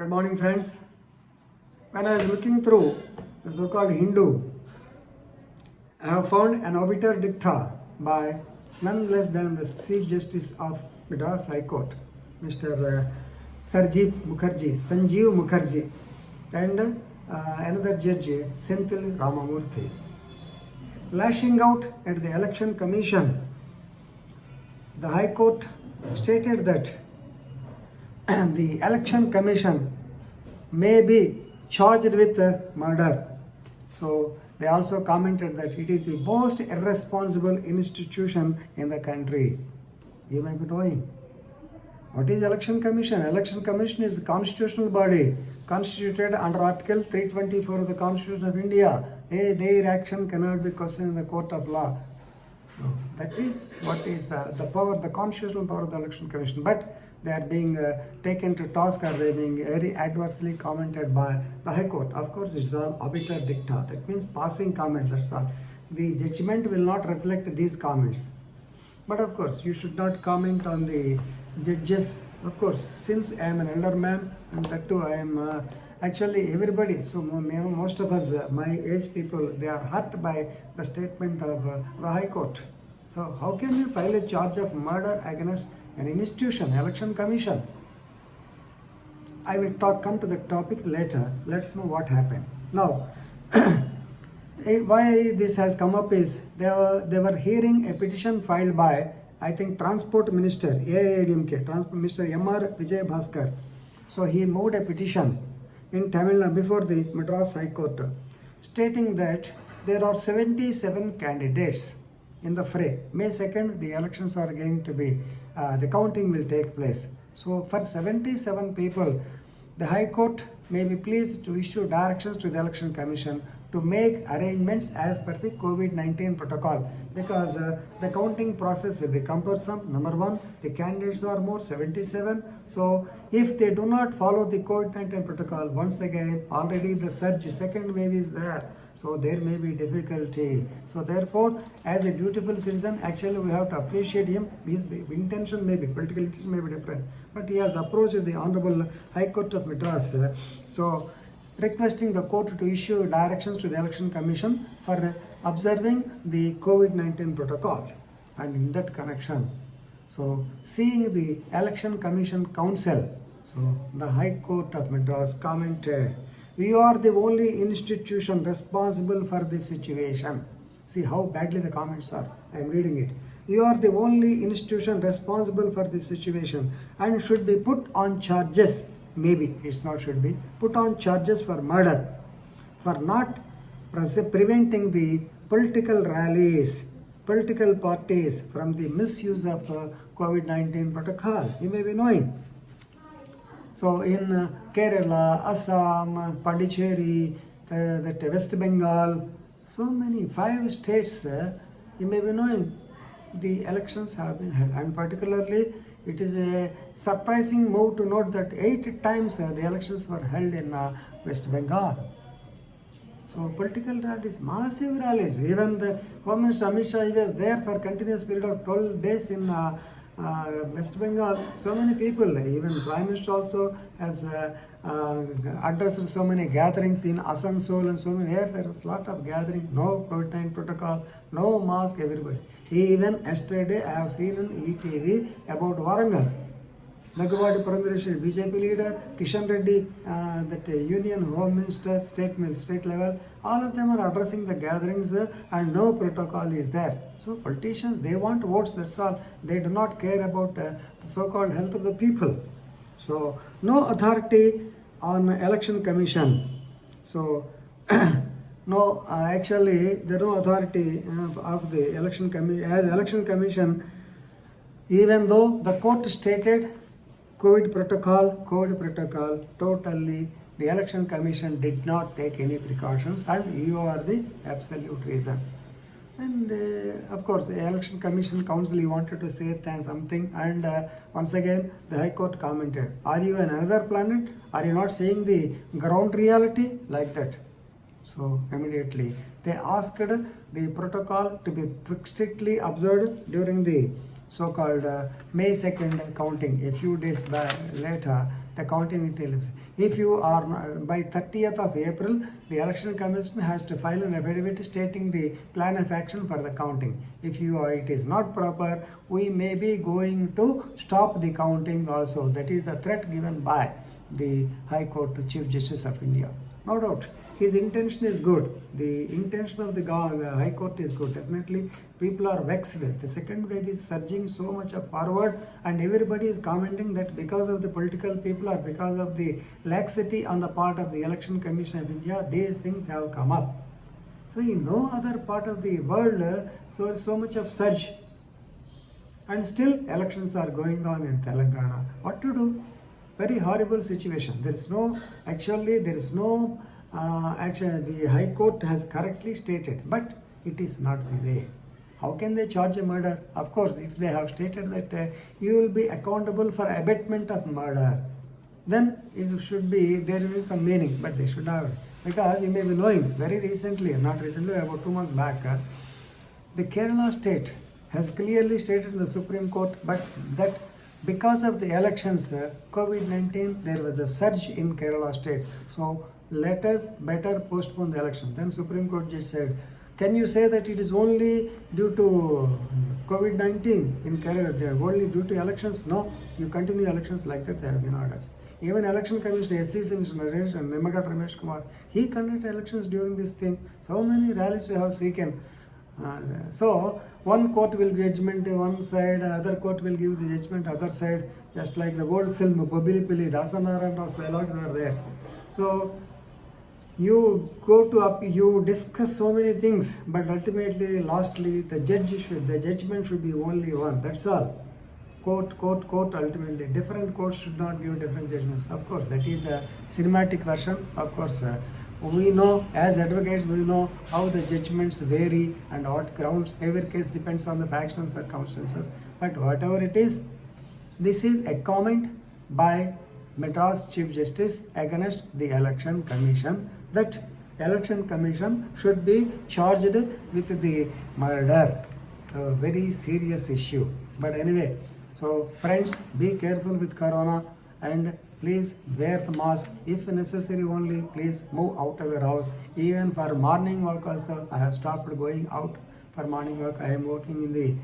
Good morning, friends. When I was looking through the so-called Hindu, I have found an obiter dicta by none less than the Chief Justice of Madras High Court, Mr. Sanjeev Mukherjee, and another judge, Senthil Ramamurthy, lashing out at the Election Commission. The High Court stated that the Election Commission may be charged with murder. So they also commented that it is the most irresponsible institution in the country. You may be knowing. What is Election Commission? Election Commission is a constitutional body constituted under Article 324 of the Constitution of India. Their action cannot be questioned in the court of law. So that is what is the power, the constitutional power of the Election Commission. But they are being taken to task, or they are being very adversely commented by the High Court. Of course, it's all obiter dicta. That means passing comment, that's all. The judgment will not reflect these comments. But of course, you should not comment on the judges. Of course, since I am an elder man, and that too I am actually everybody, so most of us, my age people, they are hurt by the statement of the High Court. So how can you file a charge of murder against an institution, Election Commission? I will come to the topic later. Let's know what happened. Now, why this has come up is they were hearing a petition filed by, I think, Transport Minister, AIADMK, Mr. M.R. Vijay Bhaskar. So he moved a petition in Tamil Nadu before the Madras High Court, stating that there are 77 candidates in the fray. May 2nd, the elections are going to be, the counting will take place. So for 77 people, the High Court may be pleased to issue directions to the Election Commission to make arrangements as per the COVID-19 protocol, because the counting process will be cumbersome. Number one, the candidates are more, 77. So if they do not follow the COVID-19 protocol, once again, already the surge, second wave is there. So there may be difficulty. So therefore, as a dutiful citizen, actually we have to appreciate him. His intention may be, political intention may be different, but he has approached the Honorable High Court of Madras. So requesting the court to issue directions to the Election Commission for observing the COVID-19 protocol. And in that connection, so seeing the Election Commission Council, so the High Court of Madras commented, "We are the only institution responsible for this situation." See how badly the comments are. I am reading it. "You are the only institution responsible for this situation and should be put on charges." Maybe it's not should be put on charges for murder, for not preventing the political rallies, political parties from the misuse of COVID-19 protocol. You may be knowing. So in Kerala, Assam, Pondicherry, that West Bengal, so many 5 states, you may be knowing, the elections have been held, and particularly it is a surprising move to note that 8 times the elections were held in West Bengal. So political rallies, massive rallies. Even the Home Minister Amit Shah was there for continuous period of 12 days in West Bengal. So many people, even Prime Minister also has addressed so many gatherings in Asansol and so many. There was a lot of gathering, no COVID-19 protocol, no mask, everybody. Even yesterday I have seen on ETV about Warangal. Nagavadi Purandaresh, BJP leader, Kishan Reddy, that Union Home Minister, state level, all of them are addressing the gatherings and no protocol is there. So politicians, they want votes, that's all. They do not care about the so-called health of the people. So no authority on Election Commission. So no, actually there is no authority of the Election Commission. As Election Commission, even though the court stated COVID protocol, totally the Election Commission did not take any precautions, and you are the absolute reason. And of course, the Election Commission Council, he wanted to say something, and once again the High Court commented, "Are you on another planet? Are you not seeing the ground reality?" Like that. So immediately they asked the protocol to be strictly observed during the so-called May 2nd counting. A few days later, the counting details. If you are by 30th of April, the election commission has to file an affidavit stating the plan of action for the counting. If it is not proper, we may be going to stop the counting also. That is the threat given by the High Court to Chief Justice of India. No doubt, his intention is good. The intention of the High Court is good. Definitely, people are vexed. The second wave is surging so much forward, and everybody is commenting that because of the political people or because of the laxity on the part of the Election Commission of India, these things have come up. So in no other part of the world, so much of surge, and still elections are going on in Telangana. What to do? Very horrible situation. There is no action. The High Court has correctly stated, but it is not the way. How can they charge a murder? Of course, if they have stated that you will be accountable for abetment of murder, then it should be, there will be some meaning, but they should have. Because you may be knowing, very recently, not recently, about 2 months back, the Kerala state has clearly stated in the Supreme Court, but that because of the elections, COVID-19, there was a surge in Kerala state. So let us better postpone the election. Then Supreme Court judge said, can you say that it is only due to COVID-19 in Kerala, only due to elections? No, you continue elections like that, they have been orders. Even Election Commissioner, SC Nimmagadda Ramesh Kumar, he conducted elections during this thing. So many rallies we have seen. So one court will judgment one side, another court will give the judgment other side, just like the old film Bobili Pili, Dasanara and dialogues are there. So you go to you discuss so many things, but ultimately, lastly, the judgment should be only one. That's all. Court, ultimately. Different courts should not give different judgments. Of course, that is a cinematic version. Of course, we know, as advocates, we know how the judgments vary and what grounds. Every case depends on the facts and circumstances. But whatever it is, this is a comment by Madras Chief Justice against the Election Commission, that Election Commission should be charged with the murder. A very serious issue. But anyway, so friends, be careful with Corona and please wear the mask. If necessary only, please move out of your house. Even for morning walk also, I have stopped going out for morning walk. I am walking in the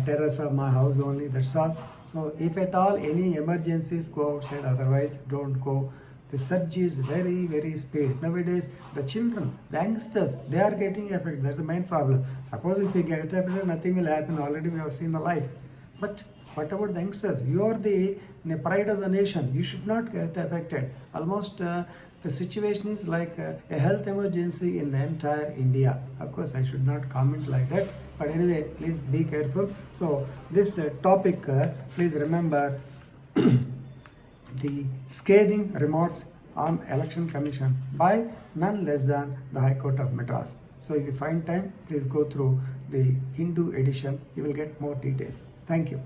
terrace of my house only, that's all. So if at all any emergencies, go outside, otherwise don't go. The surge is very, very speed. Nowadays, the children, the youngsters, they are getting affected. That's the main problem. Suppose if we get affected, nothing will happen. Already we have seen the life. But what about the youngsters? You are the pride of the nation. You should not get affected. Almost the situation is like a health emergency in the entire India. Of course, I should not comment like that. But anyway, please be careful. So this topic, please remember the scathing remarks on Election Commission by none less than the High Court of Madras. So if you find time, please go through the Hindu edition. You will get more details. Thank you.